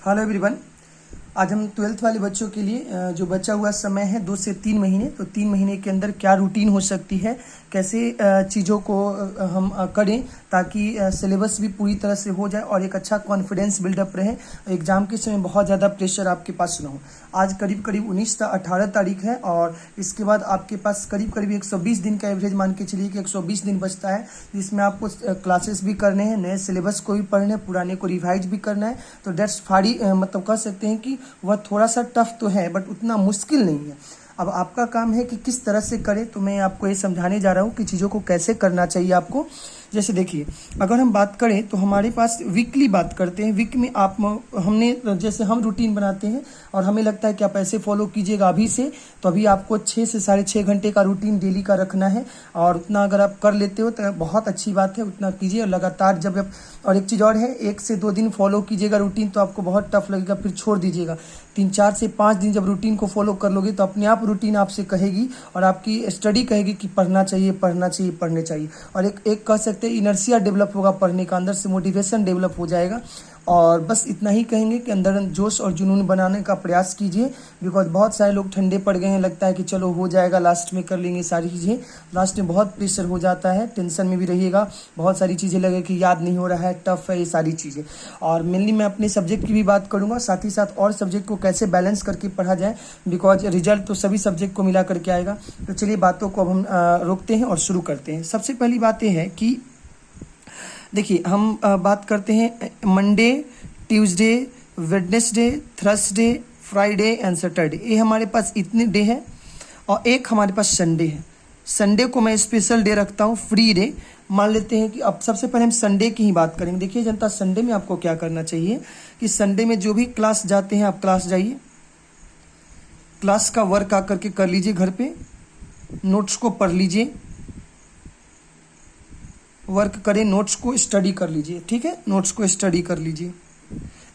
Hello everyone. आज हम 12th वाले बच्चों के लिए जो बचा हुआ समय है 2 से 3 महीने, तो 3 महीने के अंदर क्या रूटीन हो सकती है, कैसे चीज़ों को हम करें ताकि सिलेबस भी पूरी तरह से हो जाए और एक अच्छा कॉन्फिडेंस बिल्डअप रहे, एग्जाम के समय बहुत ज़्यादा प्रेशर आपके पास ना हो। आज करीब करीब 18 तारीख है और इसके बाद आपके पास करीब करीब 120 दिन का एवरेज मान के चलिए कि 120 दिन बचता है, जिसमें आपको क्लासेस भी करने हैं, नए सिलेबस को भी पढ़ना है, पुराने को रिवाइज भी करना है। तो डेट्स फाड़ी मतलब कह सकते हैं कि वह थोड़ा सा टफ तो है बट उतना मुश्किल नहीं है। अब आपका काम है कि किस तरह से करें, तो मैं आपको ये समझाने जा रहा हूँ कि चीज़ों को कैसे करना चाहिए आपको। जैसे देखिए, अगर हम बात करें तो हमारे पास वीकली बात करते हैं। वीक में हमने जैसे हम रूटीन बनाते हैं और हमें लगता है कि आप ऐसे फॉलो कीजिएगा अभी से, तो अभी आपको 6 से 6.5 घंटे का रूटीन डेली का रखना है और उतना अगर आप कर लेते हो तो बहुत अच्छी बात है, उतना कीजिए। और लगातार जब आप, और एक चीज़ और है, 1 से 2 दिन फॉलो कीजिएगा रूटीन तो आपको बहुत टफ लगेगा, फिर छोड़ दीजिएगा। 3-4 से 5 दिन जब रूटीन को फॉलो कर लोगे तो अपने आप रूटीन आपसे कहेगी और आपकी स्टडी कहेगी कि पढ़ना चाहिए पढ़ना चाहिए पढ़ने चाहिए। और एक कह सकते हैं इनर्शिया डेवलप होगा पढ़ने का, अंदर से मोटिवेशन डेवलप हो जाएगा। और बस इतना ही कहेंगे कि अंदर जोश और जुनून बनाने का प्रयास कीजिए, बिकॉज बहुत सारे लोग ठंडे पड़ गए हैं, लगता है कि चलो हो जाएगा, लास्ट में कर लेंगे सारी चीज़ें। लास्ट में बहुत प्रेशर हो जाता है, टेंशन में भी रहिएगा, बहुत सारी चीज़ें लगे कि याद नहीं हो रहा है, टफ है ये सारी चीज़ें। और मेनली मैं अपने सब्जेक्ट की भी बात करूँगा, साथ ही साथ और सब्जेक्ट को कैसे बैलेंस करके पढ़ा जाए, बिकॉज रिजल्ट तो सभी सब्जेक्ट को मिला करके आएगा। तो चलिए बातों को अब हम रोकते हैं और शुरू करते हैं। सबसे पहली बात यह है कि देखिए, हम बात करते हैं Monday, Tuesday, Wednesday, Thursday, Friday and Saturday. ये हमारे पास इतने डे हैं और एक हमारे पास संडे है। संडे को मैं स्पेशल डे रखता हूँ, फ्री डे मान लेते हैं। कि अब सबसे पहले हम संडे की ही बात करेंगे। देखिए जनता, संडे में आपको क्या करना चाहिए कि संडे में जो भी क्लास जाते हैं आप क्लास जाइए, क्लास का वर्क आकर के कर लीजिए, घर पे नोट्स को पढ़ लीजिए, वर्क करें, नोट्स को स्टडी कर लीजिए, ठीक है, नोट्स को स्टडी कर लीजिए।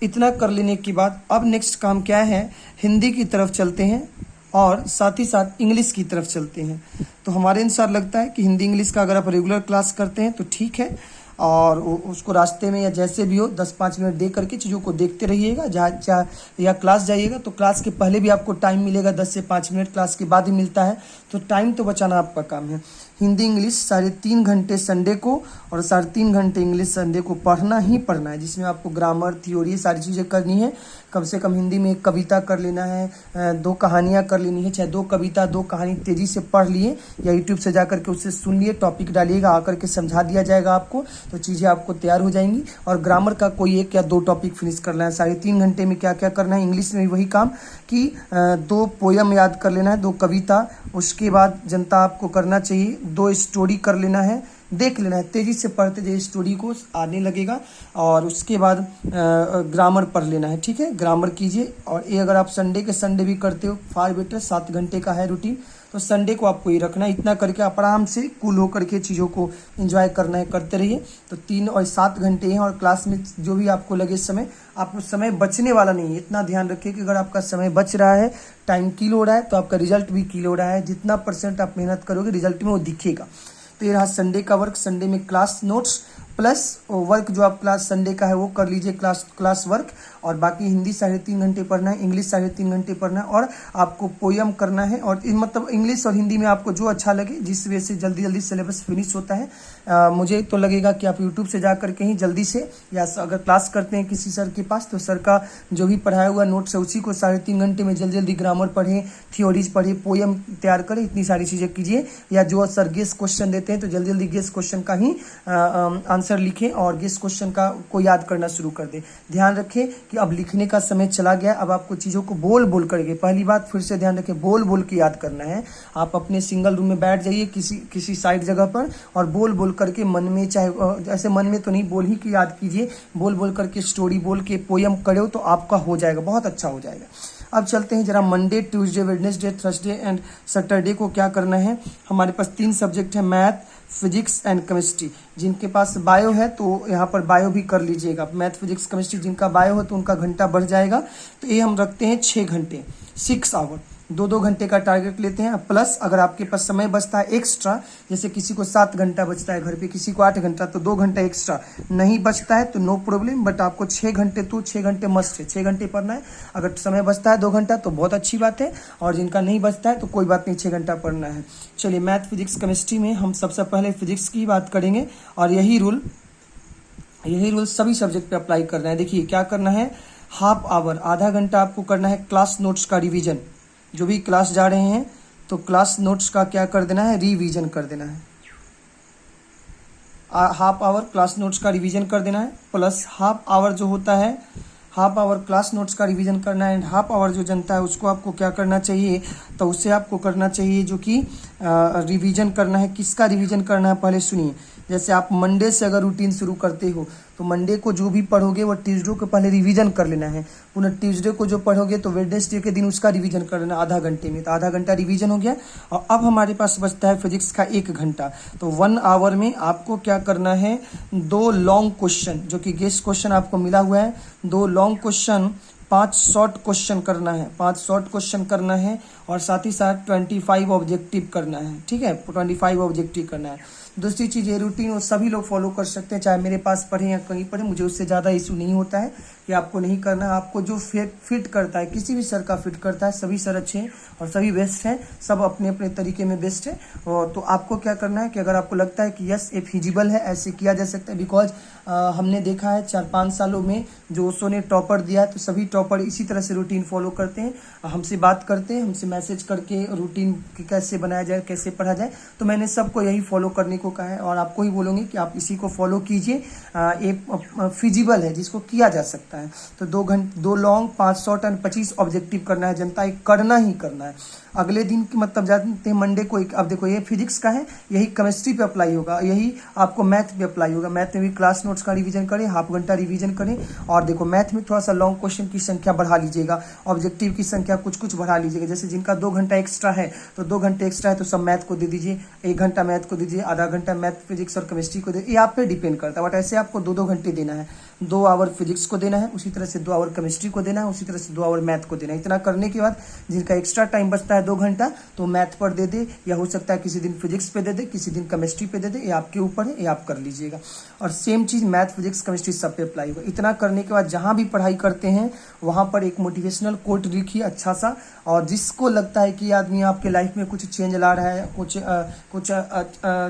इतना कर लेने के बाद अब नेक्स्ट काम क्या है, हिंदी की तरफ चलते हैं और साथ ही साथ इंग्लिश की तरफ चलते हैं। तो हमारे अनुसार लगता है कि हिंदी इंग्लिश का अगर आप रेगुलर क्लास करते हैं तो ठीक है, और उसको रास्ते में या जैसे भी हो 10-5 मिनट दे करके चीज़ों को देखते रहिएगा। जहाँ या क्लास जाइएगा तो क्लास के पहले भी आपको टाइम मिलेगा, 10 से 5 मिनट क्लास के बाद ही मिलता है, तो टाइम तो बचाना आपका काम है। हिंदी इंग्लिश 3.5 घंटे संडे को और 3.5 घंटे इंग्लिश संडे को पढ़ना ही पढ़ना है, जिसमें आपको ग्रामर, थ्योरी सारी चीज़ें करनी है। कम से कम हिंदी में 1 कविता कर लेना है, 2 कहानियाँ कर लेनी है, चाहे 2 कविता 2 कहानी तेज़ी से पढ़ लिए या यूट्यूब से जा करके उससे सुन लिए, टॉपिक डालिएगा, आकर के समझा दिया जाएगा आपको, तो चीज़ें आपको तैयार हो जाएंगी। और ग्रामर का कोई 1 या 2 टॉपिक फिनिश करना है। 3.5 घंटे में क्या क्या करना है, इंग्लिश में भी वही काम कि 2 पोयम याद कर लेना है, 2 कविता। उसके बाद जनता आपको करना चाहिए 2 स्टोरी कर लेना है, देख लेना है, तेज़ी से पढ़ते जाइए, स्टोरी को आने लगेगा। और उसके बाद ग्रामर पढ़ लेना है, ठीक है, ग्रामर कीजिए। और ये अगर आप संडे के संडे भी करते हो, फार बेटर, 7 घंटे का है रूटीन, तो संडे को आपको ये रखना है। इतना करके आप आराम से कूल होकर के चीज़ों को एंजॉय करना है, करते रहिए। तो 3 और 7 घंटे हैं और क्लास में जो भी आपको लगे समय, आपको समय बचने वाला नहीं है। इतना ध्यान रखिए कि अगर आपका समय बच रहा है, टाइम किल हो रहा है, तो आपका रिजल्ट भी किल हो रहा है। जितना % आप मेहनत करोगे रिजल्ट में वो दिखेगा। तो ये रहा संडे का वर्क। संडे में क्लास नोट्स प्लस वर्क जो आप क्लास संडे का है वो कर लीजिए, क्लास वर्क। और बाकी हिंदी 3.5 घंटे पढ़ना है, इंग्लिश 3.5 घंटे पढ़ना है, और आपको पोयम करना है। और मतलब इंग्लिश और हिंदी में आपको जो अच्छा लगे, जिस वजह से जल्दी जल्दी सिलेबस फिनिश होता है। मुझे तो लगेगा कि आप यूट्यूब से जा करके ही जल्दी से, या अगर क्लास करते हैं किसी सर के पास तो सर का जो भी पढ़ाया हुआ नोट्स है उसी को 3.5 घंटे में जल्दी जल्दी ग्रामर पढ़ें, थ्योरीज पढ़ें, पोयम तैयार करें, इतनी सारी चीज़ें कीजिए। या जो सर गेस क्वेश्चन देते हैं तो जल्दी जल्दी गेस क्वेश्चन का ही आंसर लिखें और गेस क्वेश्चन का को याद करना शुरू कर दें। ध्यान रखें कि अब लिखने का समय चला गया, अब आपको चीज़ों को बोल बोल करके, पहली बात फिर से ध्यान रखें, बोल बोल के याद करना है। आप अपने सिंगल रूम में बैठ जाइए किसी साइड जगह पर और बोल बोल करके मन में, चाहे ऐसे मन में तो नहीं, बोल ही के याद कीजिए, बोल बोल करके स्टोरी बोल के पोयम करो तो आपका हो जाएगा, बहुत अच्छा हो जाएगा। अब चलते हैं जरा Monday, Tuesday, Wednesday, Thursday and Saturday को क्या करना है। हमारे पास 3 सब्जेक्ट है, मैथ, फिजिक्स एंड केमिस्ट्री। जिनके पास बायो है तो यहाँ पर बायो भी कर लीजिएगा, मैथ, फिजिक्स, केमिस्ट्री। जिनका बायो है तो उनका घंटा बढ़ जाएगा। तो ये हम रखते हैं 6 घंटे, 6 आवर। 2-2 घंटे का टारगेट लेते हैं। प्लस अगर आपके पास समय बचता है एक्स्ट्रा, जैसे किसी को 7 घंटा बचता है घर पे, किसी को 8 घंटा, तो 2 घंटा एक्स्ट्रा नहीं बचता है तो नो प्रॉब्लम, बट आपको 6 घंटे तो 6 घंटे मस्ट है, 6 घंटे पढ़ना है। अगर समय बचता है 2 घंटा तो बहुत अच्छी बात है, और जिनका नहीं बचता है तो कोई बात नहीं, 6 घंटा पढ़ना है। चलिए मैथ, फिजिक्स, केमिस्ट्री में हम सबसे पहले फिजिक्स की बात करेंगे, और यही रूल सभी सब्जेक्ट पे अप्लाई करना है। देखिए क्या करना है, हाफ आवर, आधा घंटा आपको करना है क्लास नोट्स का रिवीजन। जो भी क्लास जा रहे हैं तो क्लास नोट्स का क्या कर देना है, रिवीजन कर देना है। हाफ आवर क्लास नोट्स का रिवीजन कर देना है, प्लस हाफ आवर जो होता है, हाफ आवर क्लास नोट्स का रिवीजन करना है, एंड हाफ आवर जो जनता है उसको आपको क्या करना चाहिए, तो उससे आपको करना चाहिए जो कि रिवीजन करना है। किसका रिवीजन करना है पहले सुनिए। जैसे आप मंडे से अगर रूटीन शुरू करते हो तो मंडे को जो भी पढ़ोगे वो ट्यूसडे को पहले रिवीजन कर लेना है। पुनः ट्यूसडे को जो पढ़ोगे तो वेडनेसडे के दिन उसका रिवीजन कर लेना आधा घंटे में, तो आधा घंटा रिवीजन हो गया। और अब हमारे पास बचता है फिजिक्स का 1 घंटा। तो 1 आवर में आपको क्या करना है, 2 लॉन्ग क्वेश्चन, जो कि गेस्ट क्वेश्चन आपको मिला हुआ है, 2 लॉन्ग क्वेश्चन, 5 शॉर्ट क्वेश्चन करना है, 5 शॉर्ट क्वेश्चन करना है, और साथ ही साथ 25 ऑब्जेक्टिव करना है। ठीक है, 25 ऑब्जेक्टिव करना है। दूसरी चीज़ ये रूटीन वो सभी लोग फॉलो कर सकते हैं, चाहे मेरे पास पढ़े या कहीं पढ़े, मुझे उससे ज़्यादा इशू नहीं होता है कि आपको नहीं करना है। आपको जो फिट करता है, किसी भी सर का फिट करता है, सभी सर अच्छे हैं और सभी बेस्ट हैं, सब अपने अपने तरीके में बेस्ट है। और तो आपको क्या करना है कि अगर आपको लगता है कि यस ये फिजिबल है, ऐसे किया जा सकता है, बिकॉज हमने देखा है 4-5 सालों में जो ओशो ने टॉपर दिया है, तो सभी टॉपर इसी तरह से रूटीन फॉलो करते हैं, हमसे बात करते हैं, हमसे मैसेज करके रूटीन कैसे बनाया जाए, कैसे पढ़ा जाए। तो मैंने सबको यही फॉलो करने को कहा है, और आपको ही बोलूँगी कि आप इसी को फॉलो कीजिए। ये फिजिबल है, जिसको किया जा सकता है। तो 2 लॉन्ग, 5 शॉर्ट एंड 25 ऑब्जेक्टिव करना है जनता, ये करना ही करना है। अगले दिन की मतलब जानते हैं मंडे को अब देखो ये फिजिक्स का है, यही केमिस्ट्री पे अप्लाई होगा, यही आपको मैथ पे अप्लाई होगा। मैथ में भी क्लास नोट्स का रिवीजन करें, हाफ घंटा रिवीजन करें, और देखो मैथ में थोड़ा सा लॉन्ग क्वेश्चन की संख्या बढ़ा लीजिएगा, ऑब्जेक्टिव की संख्या कुछ बढ़ा लीजिएगा। जैसे जिनका 2 घंटा एक्स्ट्रा है तो 2 घंटे एक्स्ट्रा है तो सब मैथ को दे दीजिए, 1 घंटा मैथ को दीजिए, आधा घंटा मैथ, फिजिक्स और केमिस्ट्री को दे, ये आप पे डिपेंड करता है। बट ऐसे आपको 2-2 घंटे देना है, 2 आवर फिजिक्स को देना है, उसी तरह से 2 आवर केमिस्ट्री को देना है, उसी तरह से 2 आवर मैथ को देना है। इतना करने के बाद जिनका एक्स्ट्रा टाइम बचता है 2 घंटा, तो मैथ पर दे दे, या हो सकता है किसी दिन फिजिक्स पे दे दे, किसी दिन केमिस्ट्री पे दे दे, ये आपके ऊपर है, ये आप कर लीजिएगा। और सेम चीज़ मैथ, फिजिक्स, केमिस्ट्री सब पे अप्लाई होगा। इतना करने के बाद जहाँ भी पढ़ाई करते हैं वहाँ पर एक मोटिवेशनल कोट लिखिए अच्छा सा, और जिसको लगता है कि आदमी आपके लाइफ में कुछ चेंज ला रहा है, कुछ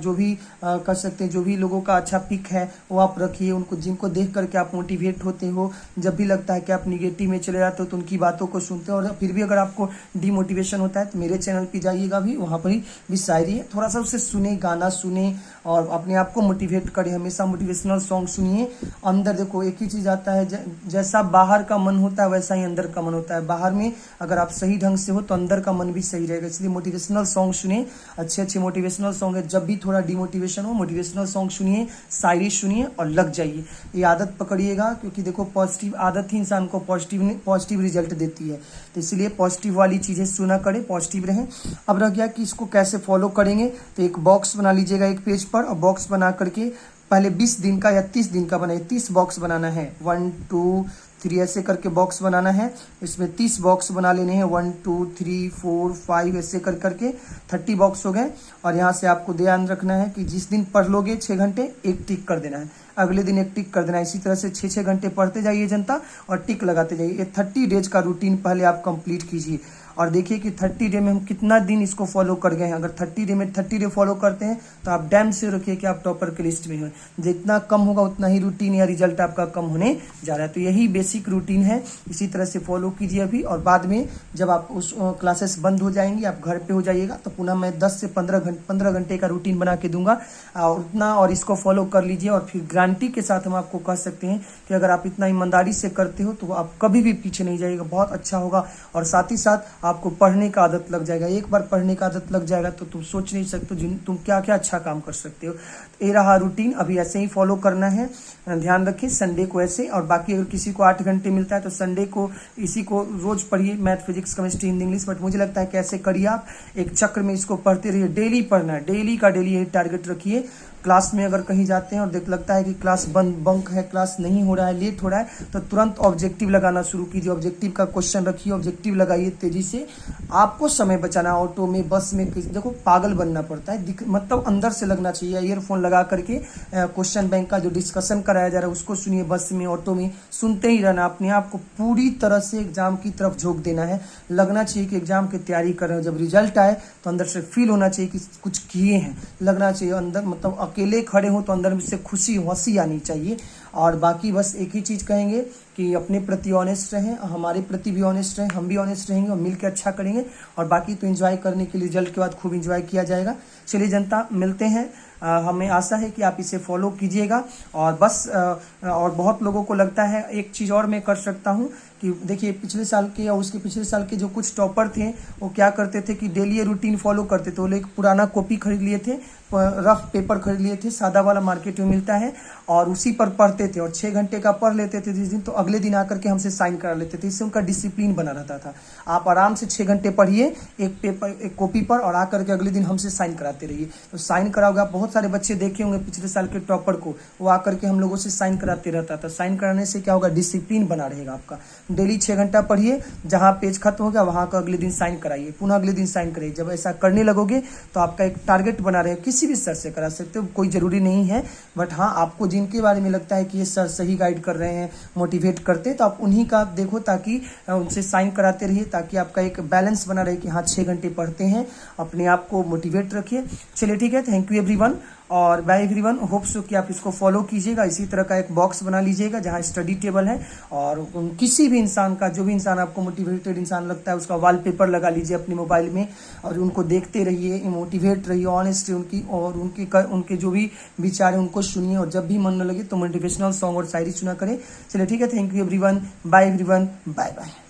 जो भी कर सकते हैं, जो भी लोगों का अच्छा पिक है वो आप रखिए उनको, जिनको देख करके आप मोटिवेट होते हो। जब भी लगता है कि आप निगेटिव में चले जाते हो तो उनकी बातों को सुनते हो, और फिर भी अगर आपको डिमोटिवेशन होता है तो मेरे चैनल पे जाइएगा, भी वहाँ पर भी शायरी है, थोड़ा सा उससे सुने, गाना सुने और अपने आप को मोटिवेट करें। हमेशा मोटिवेशनल सॉन्ग सुनिए। अंदर देखो एक ही चीज़ आता है, जैसा बाहर का मन होता है वैसा ही अंदर का मन होता है। बाहर में अगर आप सही ढंग से हो तो अंदर का मन भी सही रहेगा। इसलिए मोटिवेशनल सॉन्ग सुनिए, अच्छे अच्छे मोटिवेशनल सॉन्ग है। जब भी थोड़ा डिमोटिवेशन हो मोटिवेशनल सॉन्ग सुनिए, शायरी सुनिए और लग जाइए। ये आदत पकड़िएगा, क्योंकि देखो पॉजिटिव आदत ही इंसान को पॉजिटिव रिजल्ट देती है। तो इसलिए पॉजिटिव वाली चीज़ें सुना करें, पॉजिटिव रहें। अब रह गया कि इसको कैसे फॉलो करेंगे, तो एक बॉक्स बना लीजिएगा एक पेज पर, और बॉक्स बना करके पहले 20 दिन का या 30 दिन का बनाइए। 30 बॉक्स बनाना है, 1 2 3 ऐसे करके बॉक्स बनाना है। इसमें 30 बॉक्स बना लेने हैं, 1 2 3 4 5 ऐसे कर करके 30 बॉक्स हो गए। और यहाँ से आपको ध्यान रखना है कि जिस दिन पढ़ लोगे 6 घंटे, एक टिक कर देना है, अगले दिन एक टिक कर देना है। इसी तरह से 6-6 घंटे पढ़ते जाइए जनता, और टिक लगाते जाइए। ये 30 डेज का रूटीन पहले आप कंप्लीट कीजिए, और देखिए कि 30 डे में हम कितना दिन इसको फॉलो कर गए हैं। अगर 30 डे में 30 डे फॉलो करते हैं तो आप डैम से रखिए कि आप टॉपर के लिस्ट में हैं। जितना कम होगा उतना ही रूटीन या रिजल्ट आपका कम होने जा रहा है। तो यही बेसिक रूटीन है, इसी तरह से फॉलो कीजिए अभी। और बाद में जब आप उस क्लासेस बंद हो जाएंगी, आप घर पे हो जाइएगा, तो पुनः मैं 10 से 15 घंटे का रूटीन बना के दूंगा, और उतना और इसको फॉलो कर लीजिए। और फिर गारंटी के साथ हम आपको कह सकते हैं कि अगर आप इतना ईमानदारी से करते हो तो आप कभी भी पीछे नहीं जाइएगा, बहुत अच्छा होगा। और साथ ही साथ आपको पढ़ने का आदत लग जाएगा। एक बार पढ़ने का आदत लग जाएगा तो तुम सोच नहीं सकते तुम क्या क्या अच्छा काम कर सकते हो। ये रहा रूटीन, अभी ऐसे ही फॉलो करना है। ध्यान रखिए संडे को ऐसे, और बाकी अगर किसी को 8 घंटे मिलता है तो संडे को इसी को रोज पढ़िए, math, physics, chemistry, Hindi, English. But मुझे लगता है कि ऐसे करिए, आप एक चक्र में इसको पढ़ते रहिए, डेली पढ़ना है, डेली का डेली यही टारगेट रखिए। क्लास में अगर कहीं जाते हैं और देख लगता है कि क्लास बंक है, क्लास नहीं हो रहा है, लेट हो रहा है, तो तुरंत ऑब्जेक्टिव लगाना शुरू कीजिए। ऑब्जेक्टिव का क्वेश्चन रखिए, ऑब्जेक्टिव लगाइए तेजी से। आपको समय बचाना, ऑटो में, बस में, देखो पागल बनना पड़ता है, मतलब अंदर से लगना चाहिए। ईयरफोन लगा करके क्वेश्चन बैंक का जो डिस्कशन कराया जा रहा है उसको सुनिए, बस में, ऑटो में, सुनते ही रहना। अपने आप को पूरी तरह से एग्जाम की तरफ झोंक देना है। लगना चाहिए कि एग्जाम की तैयारी कर रहे हो। जब रिजल्ट आए तो अंदर से फील होना चाहिए कि कुछ किए हैं, लगना चाहिए अंदर, मतलब अकेले खड़े हो तो अंदर से खुशी, हंसी आनी चाहिए। और बाकी बस एक ही चीज़ कहेंगे कि अपने प्रति ऑनेस्ट रहें, हमारे प्रति भी ऑनेस्ट रहें, हम भी ऑनेस्ट रहेंगे और मिलकर अच्छा करेंगे। और बाकी तो एंजॉय करने के लिए रिजल्ट के बाद खूब एंजॉय किया जाएगा। चलिए जनता, मिलते हैं। हमें आशा है कि आप इसे फॉलो कीजिएगा। और बस और बहुत लोगों को लगता है एक चीज़ और मैं कर सकता हूँ कि देखिए पिछले साल के या उसके पिछले साल के जो कुछ टॉपर थे वो क्या करते थे कि डेली रूटीन फॉलो करते थे। वो लोग पुराना कॉपी खरीद लिए थे, रफ पेपर खरीद लिए थे, सादा वाला मार्केट में मिलता है, और उसी पर पढ़ते थे और 6 घंटे का पढ़ लेते थे जिस दिन, तो अगले दिन आकर के हमसे साइन करा लेते थे। इससे उनका डिसिप्लिन बना रहता था। आप आराम से 6 घंटे पढ़िए एक पेपर, एक कॉपी पर, और आकर के अगले दिन हमसे साइन कराते रहिए। तो साइन कराओगे, आप बहुत सारे बच्चे देखे होंगे पिछले साल के टॉपर को, वो आकर के हम लोगों से साइन कराते रहता था। साइन कराने से क्या होगा, डिसिप्लिन बना रहेगा आपका। डेली 6 घंटा पढ़िए, जहाँ पेज खत्म हो गया वहाँ का अगले दिन साइन कराइए, पुनः अगले दिन साइन कराइए। जब ऐसा करने लगोगे तो आपका एक टारगेट बना रहेगा। किसी भी सर से करा सकते हो, कोई जरूरी नहीं है, बट हाँ आपको जिनके बारे में लगता है कि ये सर सही गाइड कर रहे हैं, मोटिवेट करते, तो आप उन्हीं का देखो, ताकि उनसे साइन कराते रहिए, ताकि आपका एक बैलेंस बना रहे कि हाँ 6 घंटे पढ़ते हैं। अपने आप को मोटिवेट रखिए। चलिए ठीक है, थैंक यू एवरीवन और बाय एवरीवन। होप सो कि आप इसको फॉलो कीजिएगा। इसी तरह का एक बॉक्स बना लीजिएगा जहाँ स्टडी टेबल है, और किसी भी इंसान का, जो भी इंसान आपको मोटिवेटेड इंसान लगता है, उसका वॉलपेपर लगा लीजिए अपने मोबाइल में, और उनको देखते रहिए, मोटिवेट रहिए, ऑनेस्ट उनकी, और उनके जो भी विचार है उनको सुनिए। और जब भी मन न लगे तो मोटिवेशनल सॉन्ग और शायरी सुना करें। चलिए ठीक है, thank you everyone, bye everyone, bye bye.